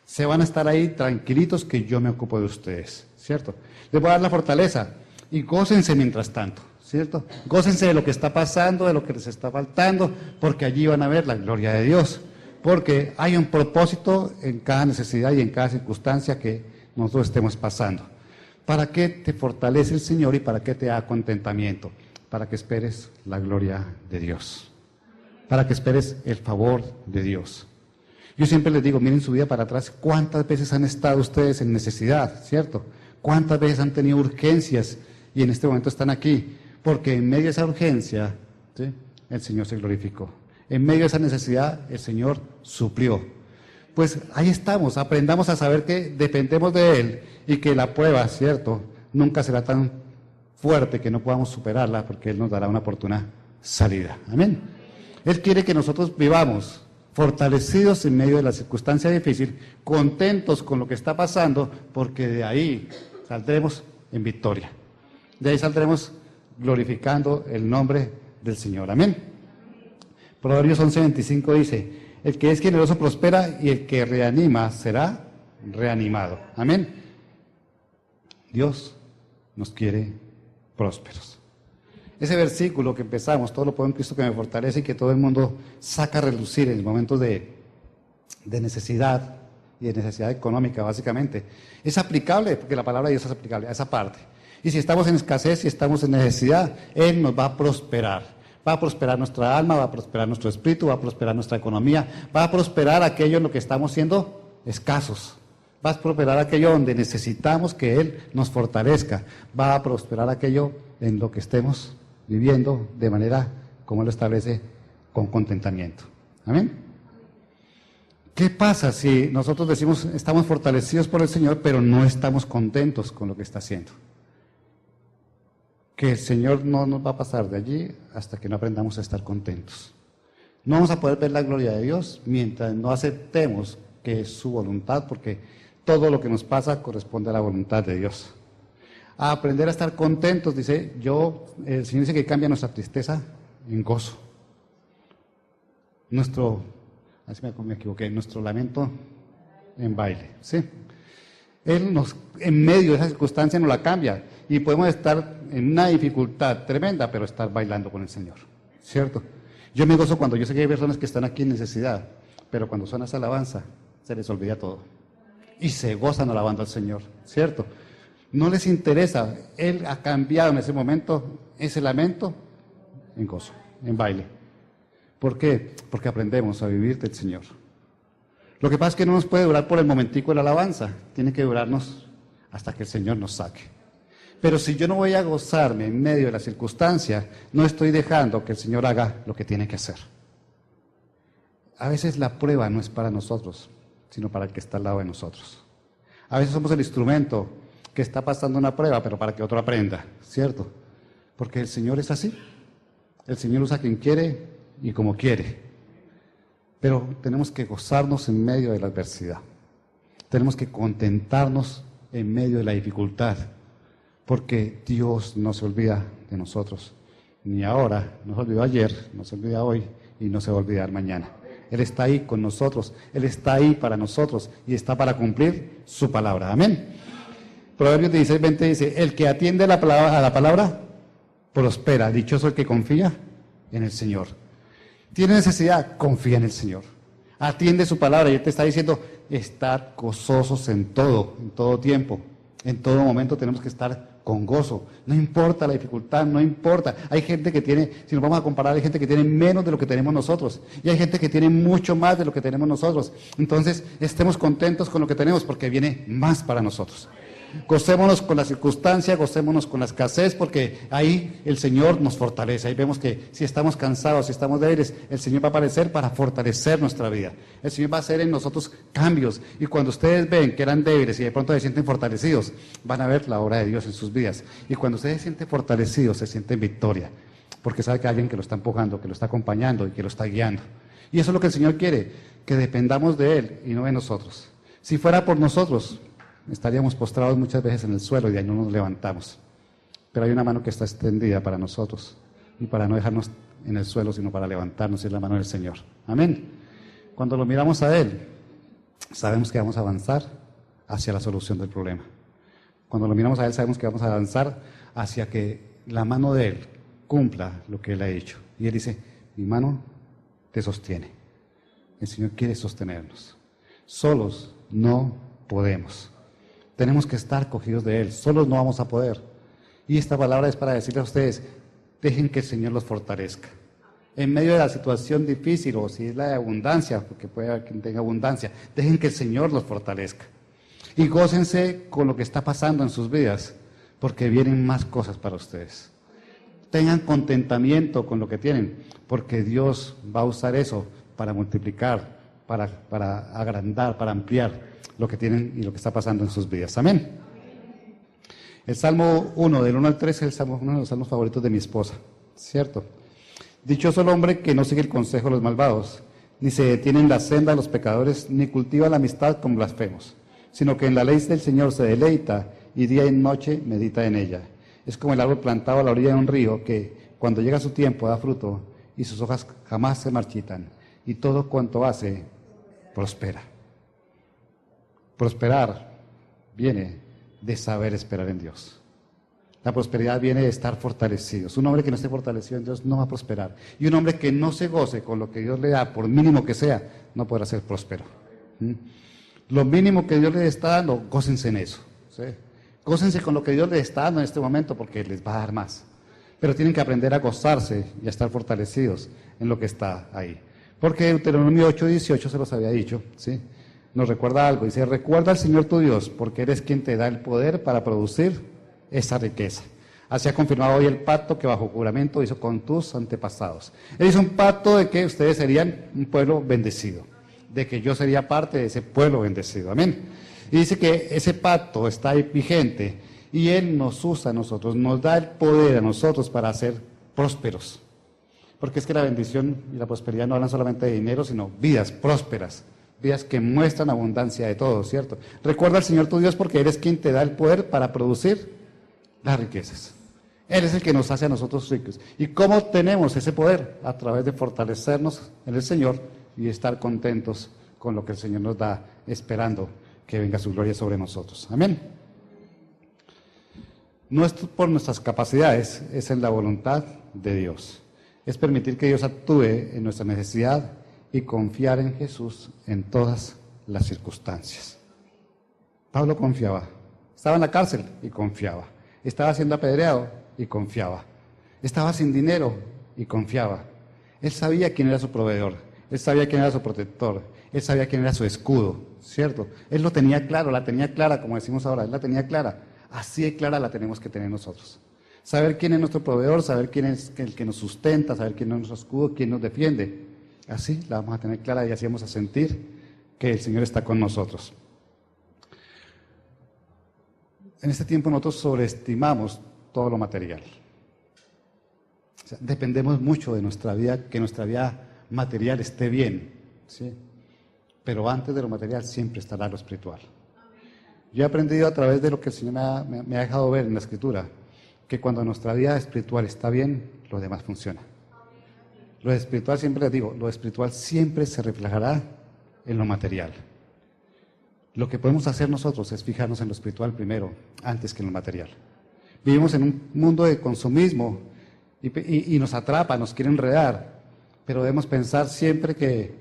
Se van a estar ahí tranquilitos que yo me ocupo de ustedes, ¿cierto? Les voy a dar la fortaleza y gócense mientras tanto, ¿cierto? Gócense de lo que está pasando, de lo que les está faltando, porque allí van a ver la gloria de Dios. Porque hay un propósito en cada necesidad y en cada circunstancia que nosotros estemos pasando. ¿Para qué te fortalece el Señor y para qué te da contentamiento? Para que esperes la gloria de Dios. Para que esperes el favor de Dios. Yo siempre les digo, miren su vida para atrás, ¿cuántas veces han estado ustedes en necesidad, cierto? ¿Cuántas veces han tenido urgencias y en este momento están aquí? porque en medio de esa urgencia, ¿sí?, el Señor se glorificó. En medio de esa necesidad, el Señor suplió. Pues ahí estamos, aprendamos a saber que dependemos de Él y que la prueba, ¿cierto?, nunca será tan fuerte que no podamos superarla, porque Él nos dará una oportuna salida. Amén. Él quiere que nosotros vivamos fortalecidos en medio de la circunstancia difícil, contentos con lo que está pasando, porque de ahí saldremos en victoria. De ahí saldremos glorificando el nombre del Señor. Amén. Proverbios 11:25 dice: el que es generoso prospera y el que reanima será reanimado. Amén. Dios nos quiere prósperos. Ese versículo que empezamos, todo lo puedo en Cristo que me fortalece, y que todo el mundo saca a relucir en momentos de necesidad y de necesidad económica, básicamente, es aplicable, porque la palabra de Dios es aplicable a esa parte. Y si estamos en escasez, si estamos en necesidad, Él nos va a prosperar. Va a prosperar nuestra alma, va a prosperar nuestro espíritu, va a prosperar nuestra economía, va a prosperar aquello en lo que estamos siendo escasos. Va a prosperar aquello donde necesitamos que Él nos fortalezca. Va a prosperar aquello en lo que estemos viviendo de manera como Él lo establece, con contentamiento. Amén. ¿Qué pasa si nosotros decimos estamos fortalecidos por el Señor, pero no estamos contentos con lo que está haciendo? Que el Señor no nos va a pasar de allí hasta que no aprendamos a estar contentos. No vamos a poder ver la gloria de Dios mientras no aceptemos que es su voluntad, porque todo lo que nos pasa corresponde a la voluntad de Dios. A aprender a estar contentos, dice, el Señor dice que cambia nuestra tristeza en gozo. Nuestro lamento en baile, ¿sí? Él en medio de esa circunstancia nos la cambia, y podemos estar en una dificultad tremenda, pero estar bailando con el Señor, ¿cierto? Yo me gozo cuando yo sé que hay personas que están aquí en necesidad, pero cuando suena esa alabanza, se les olvida todo, y se gozan alabando al Señor, ¿cierto? No les interesa, Él ha cambiado en ese momento ese lamento en gozo, en baile. ¿Por qué? Porque aprendemos a vivir del Señor. Lo que pasa es que no nos puede durar por el momentico de la alabanza, tiene que durarnos hasta que el Señor nos saque. Pero si yo no voy a gozarme en medio de la circunstancia, no estoy dejando que el Señor haga lo que tiene que hacer. A veces la prueba no es para nosotros, sino para el que está al lado de nosotros. A veces somos el instrumento que está pasando una prueba, pero para que otro aprenda, ¿cierto? Porque el Señor es así. El Señor usa a quien quiere y como quiere. Pero tenemos que gozarnos en medio de la adversidad. Tenemos que contentarnos en medio de la dificultad, porque Dios no se olvida de nosotros. Ni ahora, no se olvidó ayer, no se olvida hoy y no se va a olvidar mañana. Él está ahí con nosotros, Él está ahí para nosotros y está para cumplir su palabra. Amén. Proverbios 16:20 dice: el que atiende a la palabra prospera. Dichoso el que confía en el Señor. ¿Tiene necesidad? Confía en el Señor. Atiende su palabra, y Él te está diciendo: estar gozosos en todo tiempo. En todo momento tenemos que estar con gozo. No importa la dificultad, no importa. Hay gente que tiene, si nos vamos a comparar, hay gente que tiene menos de lo que tenemos nosotros. Y hay gente que tiene mucho más de lo que tenemos nosotros. Entonces, estemos contentos con lo que tenemos, porque viene más para nosotros. Gocémonos con la circunstancia, gocémonos con la escasez, porque ahí el Señor nos fortalece. Ahí vemos que si estamos cansados, si estamos débiles, el Señor va a aparecer para fortalecer nuestra vida. El Señor va a hacer en nosotros cambios, y cuando ustedes ven que eran débiles y de pronto se sienten fortalecidos, van a ver la obra de Dios en sus vidas. Y cuando ustedes se sienten fortalecidos, se sienten victoria, porque sabe que hay alguien que lo está empujando, que lo está acompañando y que lo está guiando. Y eso es lo que el Señor quiere, que dependamos de Él y no de nosotros. Si fuera por nosotros, estaríamos postrados muchas veces en el suelo y de ahí no nos levantamos. Pero hay una mano que está extendida para nosotros, y para no dejarnos en el suelo, sino para levantarnos, es la mano del Señor. Amén. Cuando lo miramos a Él, sabemos que vamos a avanzar hacia la solución del problema. Cuando lo miramos a Él, sabemos que vamos a avanzar hacia que la mano de Él cumpla lo que Él ha dicho. Y Él dice: mi mano te sostiene. El Señor quiere sostenernos. Solos no podemos. Tenemos que estar cogidos de Él, solos no vamos a poder. Y esta palabra es para decirles a ustedes: dejen que el Señor los fortalezca. En medio de la situación difícil, o si es la de abundancia, porque puede haber quien tenga abundancia, dejen que el Señor los fortalezca. Y gócense con lo que está pasando en sus vidas, porque vienen más cosas para ustedes. tengan contentamiento con lo que tienen, porque Dios va a usar eso para multiplicar, para agrandar, para ampliar lo que tienen y lo que está pasando en sus vidas. Amén. El Salmo 1, del 1 al 3, es uno de los salmos favoritos de mi esposa, ¿cierto? Dichoso el hombre que no sigue el consejo de los malvados, ni se detiene en la senda de los pecadores, ni cultiva la amistad con blasfemos, sino que en la ley del Señor se deleita y día y noche medita en ella. Es como el árbol plantado a la orilla de un río que, cuando llega su tiempo, da fruto y sus hojas jamás se marchitan, y todo cuanto hace prospera. Prosperar viene de saber esperar en Dios. La prosperidad viene de estar fortalecidos. Un hombre que no esté fortalecido en Dios no va a prosperar. Y un hombre que no se goce con lo que Dios le da, por mínimo que sea, no podrá ser próspero. Lo mínimo que Dios les está dando, gócense en eso. ¿Sí? Gócense con lo que Dios les está dando en este momento, porque les va a dar más. Pero tienen que aprender a gozarse y a estar fortalecidos en lo que está ahí. Porque Deuteronomio 8:18 se los había dicho, ¿sí? Nos recuerda algo. Dice, recuerda al Señor tu Dios, porque eres quien te da el poder para producir esa riqueza. Así ha confirmado hoy el pacto que bajo juramento hizo con tus antepasados. Él hizo un pacto de que ustedes serían un pueblo bendecido, de que yo sería parte de ese pueblo bendecido. Amén. Y dice que ese pacto está ahí vigente y Él nos usa a nosotros, nos da el poder a nosotros para ser prósperos. Porque es que la bendición y la prosperidad no hablan solamente de dinero, sino vidas prósperas, vidas que muestran abundancia de todo, ¿cierto? Recuerda al Señor tu Dios porque Él es quien te da el poder para producir las riquezas. Él es el que nos hace a nosotros ricos. ¿Y cómo tenemos ese poder? A través de fortalecernos en el Señor y estar contentos con lo que el Señor nos da, esperando que venga su gloria sobre nosotros. Amén. No es por nuestras capacidades, es en la voluntad de Dios. Es permitir que Dios actúe en nuestra necesidad y confiar en Jesús en todas las circunstancias. Pablo confiaba. Estaba en la cárcel y confiaba. Estaba siendo apedreado y confiaba. Estaba sin dinero y confiaba. Él sabía quién era su proveedor. Él sabía quién era su protector. Él sabía quién era su escudo, ¿cierto? Él lo tenía claro, la tenía clara, como decimos ahora. Él la tenía clara. Así de clara la tenemos que tener nosotros. Saber quién es nuestro proveedor, saber quién es el que nos sustenta, saber quién es nuestro escudo, quién nos defiende. Así la vamos a tener clara y así vamos a sentir que el Señor está con nosotros. En este tiempo nosotros sobreestimamos todo lo material. O sea, dependemos mucho de nuestra vida, que nuestra vida material esté bien, ¿sí? Pero antes de lo material siempre estará lo espiritual. Yo he aprendido a través de lo que el Señor me ha dejado ver en la Escritura, que cuando nuestra vida espiritual está bien, lo demás funciona. Lo espiritual, siempre les digo, lo espiritual siempre se reflejará en lo material. Lo que podemos hacer nosotros es fijarnos en lo espiritual primero, antes que en lo material. Vivimos en un mundo de consumismo y nos atrapa, nos quiere enredar, pero debemos pensar siempre que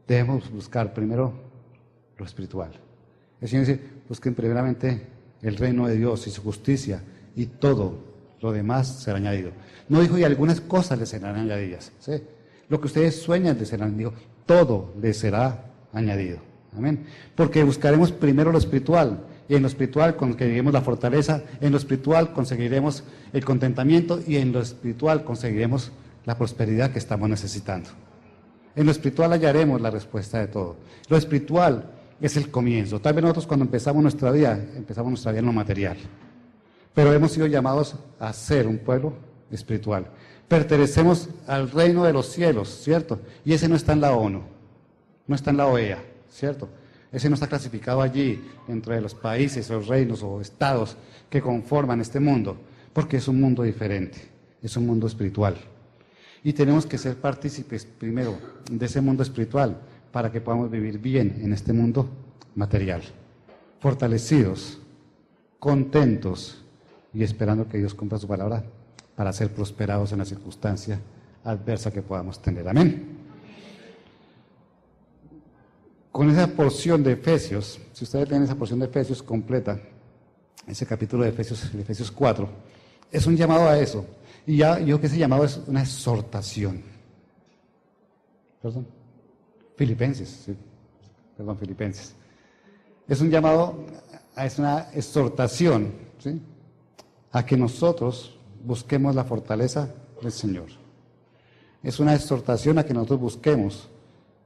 debemos buscar primero lo espiritual. El Señor dice, busquen primeramente el reino de Dios y su justicia, y todo lo demás será añadido. No dijo, y algunas cosas les serán añadidas, ¿sí? Lo que ustedes sueñan les serán añadido, todo les será añadido. Amén. Porque buscaremos primero lo espiritual, y en lo espiritual conseguiremos la fortaleza, en lo espiritual conseguiremos el contentamiento, y en lo espiritual conseguiremos la prosperidad que estamos necesitando. En lo espiritual hallaremos la respuesta de todo. Lo espiritual es el comienzo. Tal vez nosotros cuando empezamos nuestra vida en lo material. Pero hemos sido llamados a ser un pueblo espiritual. Pertenecemos al reino de los cielos, ¿cierto? Y ese no está en la ONU, no está en la OEA, ¿cierto? Ese no está clasificado allí, dentro de los países, o reinos o estados que conforman este mundo, porque es un mundo diferente, es un mundo espiritual. Y tenemos que ser partícipes primero de ese mundo espiritual para que podamos vivir bien en este mundo material, fortalecidos, contentos y esperando que Dios cumpla su palabra para ser prosperados en la circunstancia adversa que podamos tener. Amén. Con esa porción de Efesios, si ustedes leen esa porción de Efesios completa, ese capítulo de Efesios, el Efesios 4, es un llamado a eso. Y ya yo que ese llamado es una exhortación. ¿Perdón? Filipenses, sí. Perdón, Filipenses. Es un llamado, es una exhortación, ¿sí? A que nosotros busquemos la fortaleza del Señor. Es una exhortación a que nosotros busquemos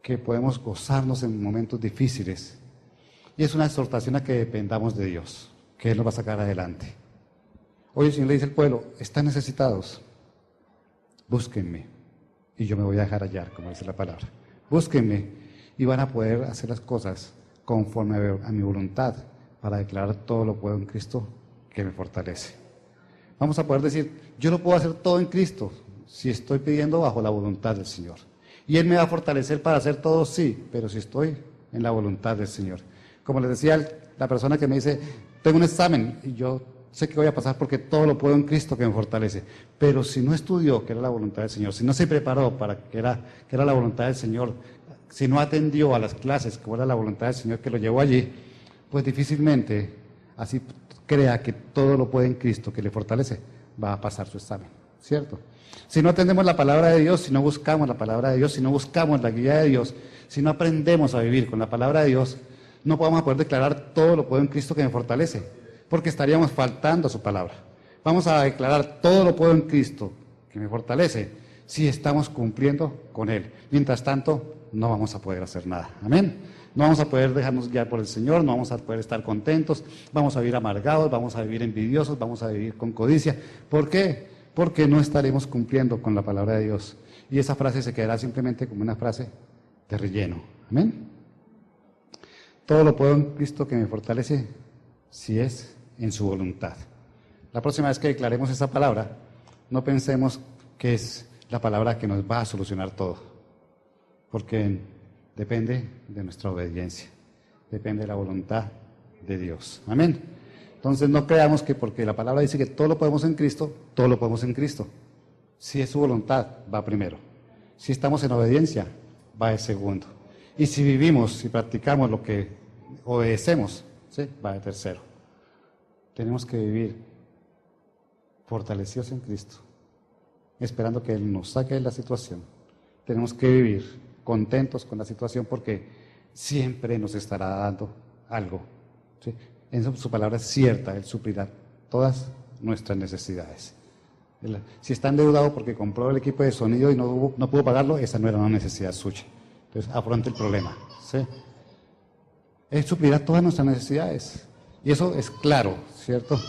que podemos gozarnos en momentos difíciles. Y es una exhortación a que dependamos de Dios, que Él nos va a sacar adelante. Hoy el Señor le dice al pueblo, están necesitados, búsquenme y yo me voy a dejar hallar, como dice la palabra. Búsquenme y van a poder hacer las cosas conforme a mi voluntad para declarar todo lo puedo en Cristo que me fortalece. Vamos a poder decir, yo lo puedo hacer todo en Cristo si estoy pidiendo bajo la voluntad del Señor. Y Él me va a fortalecer para hacer todo, sí, pero si estoy en la voluntad del Señor. Como les decía la persona que me dice, tengo un examen y yo sé que voy a pasar porque todo lo puedo en Cristo que me fortalece. Pero si no estudió que era la voluntad del Señor, si no se preparó para que era la voluntad del Señor, si no atendió a las clases que era la voluntad del Señor que lo llevó allí, pues difícilmente así crea que todo lo puede en Cristo que le fortalece, va a pasar su examen, ¿cierto? Si no atendemos la palabra de Dios, si no buscamos la palabra de Dios, si no buscamos la guía de Dios, si no aprendemos a vivir con la palabra de Dios, no vamos a poder declarar todo lo puedo en Cristo que me fortalece, porque estaríamos faltando a su palabra. Vamos a declarar todo lo puedo en Cristo que me fortalece si estamos cumpliendo con Él. Mientras tanto, no vamos a poder hacer nada. Amén. No vamos a poder dejarnos guiar por el Señor, no vamos a poder estar contentos, vamos a vivir amargados, vamos a vivir envidiosos, vamos a vivir con codicia. ¿Por qué? Porque no estaremos cumpliendo con la palabra de Dios. Y esa frase se quedará simplemente como una frase de relleno. Amén. Todo lo puedo en Cristo que me fortalece si es en su voluntad. La próxima vez que declaremos esa palabra, no pensemos que es la palabra que nos va a solucionar todo, porque depende de nuestra obediencia, depende de la voluntad de Dios. Amén. Entonces no creamos que porque la palabra dice que todo lo podemos en Cristo, todo lo podemos en Cristo. Si es su voluntad, va primero. Si estamos en obediencia, va de segundo. Y si vivimos, si practicamos lo que obedecemos, ¿sí?, va de tercero. Tenemos que vivir fortalecidos en Cristo, esperando que Él nos saque de la situación. Tenemos que vivir contentos con la situación porque siempre nos estará dando algo, ¿sí? En su palabra es cierta, Él suplirá todas nuestras necesidades. Si está endeudado porque compró el equipo de sonido y no pudo pagarlo, esa no era una necesidad suya. Entonces, afronte el problema, ¿sí? Él suplirá todas nuestras necesidades. Y eso es claro, ¿cierto?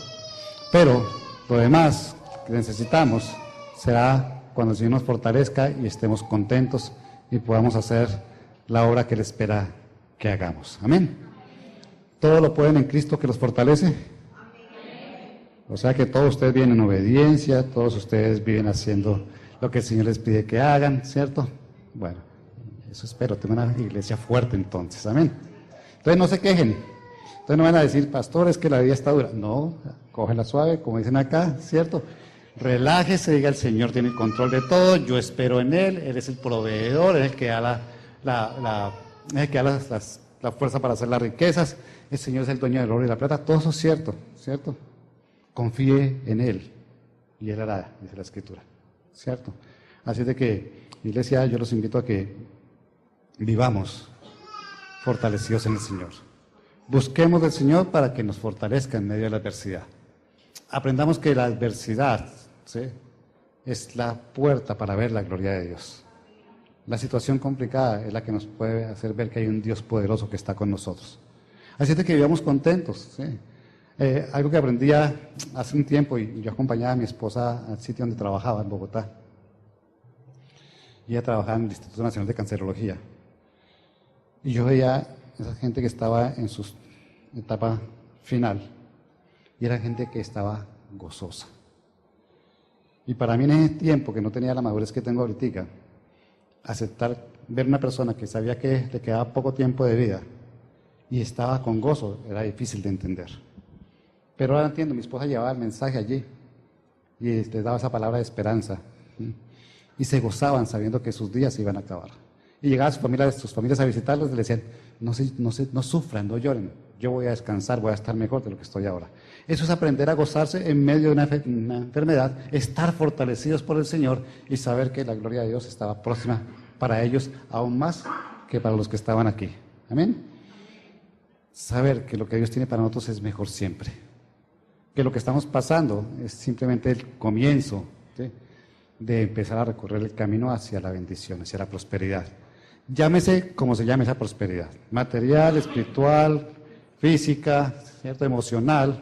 Pero lo demás que necesitamos será cuando el Señor nos fortalezca y estemos contentos y podamos hacer la obra que Él espera que hagamos. Amén. ¿Todo lo pueden en Cristo que los fortalece? O sea que todos ustedes viven en obediencia, todos ustedes viven haciendo lo que el Señor les pide que hagan, ¿cierto? Bueno, eso espero, tengo una iglesia fuerte entonces, amén. Entonces no se quejen, entonces no van a decir, pastor, es que la vida está dura. No, cógela suave, como dicen acá, ¿cierto? Relájese, diga, el Señor tiene el control de todo, yo espero en Él, Él es el proveedor, Él es el que da la fuerza para hacer las riquezas, el Señor es el dueño del oro y la plata, todo eso es cierto, ¿cierto? Confíe en Él y Él hará, dice la Escritura, ¿cierto? Así de que, iglesia, yo los invito a que vivamos fortalecidos en el Señor. Busquemos del Señor para que nos fortalezca en medio de la adversidad. Aprendamos que la adversidad, ¿sí?, es la puerta para ver la gloria de Dios. La situación complicada es la que nos puede hacer ver que hay un Dios poderoso que está con nosotros. Así de que vivamos contentos, ¿sí? Algo que aprendí hace un tiempo, y yo acompañaba a mi esposa al sitio donde trabajaba, en Bogotá. Y ella trabajaba en el Instituto Nacional de Cancerología. Y yo veía esa gente que estaba en su etapa final, y era gente que estaba gozosa. Y para mí en ese tiempo, que no tenía la madurez que tengo ahorita, ver una persona que sabía que le quedaba poco tiempo de vida y estaba con gozo, era difícil de entender. Pero ahora entiendo, mi esposa llevaba el mensaje allí y les daba esa palabra de esperanza. Y se gozaban sabiendo que sus días se iban a acabar. Y llegaban sus familias a visitarlos y les decían, no sufran, no lloren, yo voy a descansar, voy a estar mejor de lo que estoy ahora. Eso es aprender a gozarse en medio de una enfermedad, estar fortalecidos por el Señor y saber que la gloria de Dios estaba próxima para ellos, aún más que para los que estaban aquí. Amén. Saber que lo que Dios tiene para nosotros es mejor siempre. que lo que estamos pasando es simplemente el comienzo, ¿sí?, de empezar a recorrer el camino hacia la bendición, hacia la prosperidad. Llámese como se llame esa prosperidad, material, espiritual, física, ¿cierto?, emocional,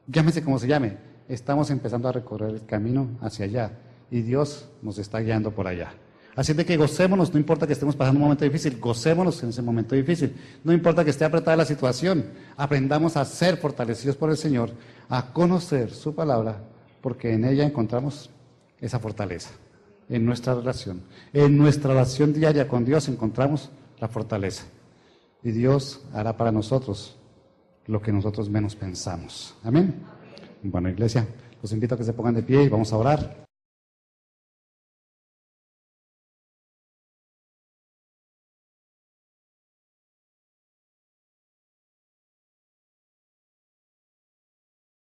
llámese como se llame, estamos empezando a recorrer el camino hacia allá y Dios nos está guiando por allá. Así de que gocémonos, no importa que estemos pasando un momento difícil, gocémonos en ese momento difícil. No importa que esté apretada la situación, aprendamos a ser fortalecidos por el Señor, a conocer su palabra, porque en ella encontramos esa fortaleza, en nuestra relación diaria con Dios encontramos la fortaleza. Y Dios hará para nosotros lo que nosotros menos pensamos. Amén. Bueno, iglesia, los invito a que se pongan de pie y vamos a orar.